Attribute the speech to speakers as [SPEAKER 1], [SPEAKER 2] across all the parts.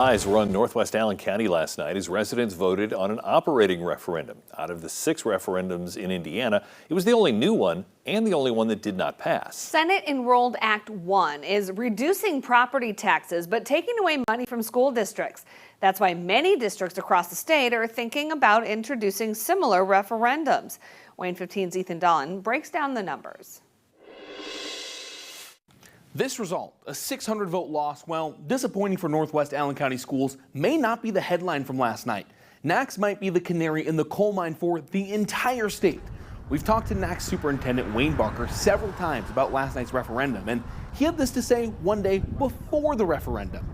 [SPEAKER 1] Eyes run Northwest Allen County last night as residents voted on an operating referendum. Out of the 6 referendums in Indiana, it was the only new one and the only one that did not pass.
[SPEAKER 2] Senate Enrolled Act 1 is reducing property taxes but taking away money from school districts. That's why many districts across the state are thinking about introducing similar referendums. WANE 15's Ethan Dolan breaks down the numbers.
[SPEAKER 3] This result, a 600-vote loss, well, disappointing for Northwest Allen County schools, may not be the headline from last night. NACS might be the canary in the coal mine for the entire state. We've talked to NACS Superintendent Wayne Barker several times about last night's referendum, and he had this to say one day before the referendum.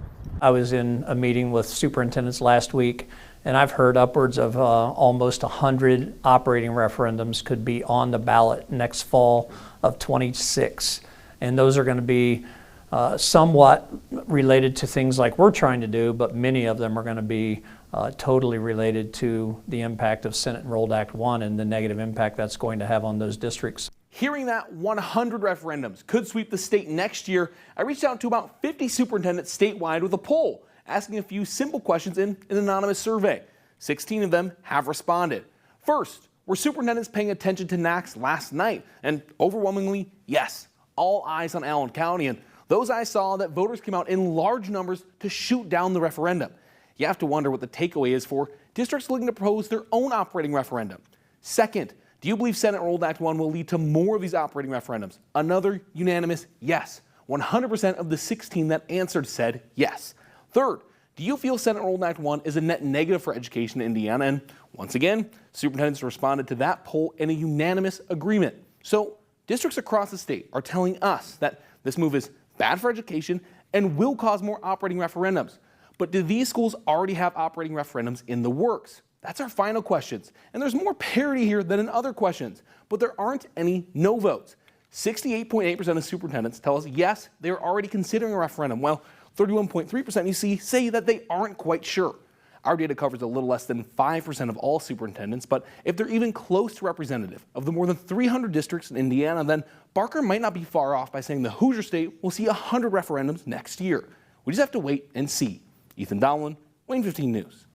[SPEAKER 4] I was in a meeting with superintendents last week, and I've heard upwards of almost 100 operating referendums could be on the ballot next fall of 26. And those are going to be somewhat related to things like we're trying to do, but many of them are going to be totally related to the impact of Senate Enrolled Act 1 and the negative impact that's going to have on those districts.
[SPEAKER 3] Hearing that 100 referendums could sweep the state next year, I reached out to about 50 superintendents statewide with a poll, asking a few simple questions in an anonymous survey. 16 of them have responded. First, were superintendents paying attention to NACS last night? And overwhelmingly, yes. All eyes on Allen County, and those eyes saw that voters came out in large numbers to shoot down the referendum. You have to wonder what the takeaway is for districts looking to propose their own operating referendum. Second, do you believe Senate Enrolled Act 1 will lead to more of these operating referendums? Another unanimous yes. 100% of the 16 that answered said yes. Third, do you feel Senate Enrolled Act 1 is a net negative for education in Indiana? And once again, superintendents responded to that poll in a unanimous agreement. So districts across the state are telling us that this move is bad for education and will cause more operating referendums. But do these schools already have operating referendums in the works? That's our final questions. And there's more parity here than in other questions, but there aren't any no votes. 68.8% of superintendents tell us yes, they're already considering a referendum, while 31.3% you see say that they aren't quite sure. Our data covers a little less than 5% of all superintendents, but if they're even close to representative of the more than 300 districts in Indiana, then Barker might not be far off by saying the Hoosier State will see 100 referendums next year. We just have to wait and see. Ethan Dolan, WANE 15 News.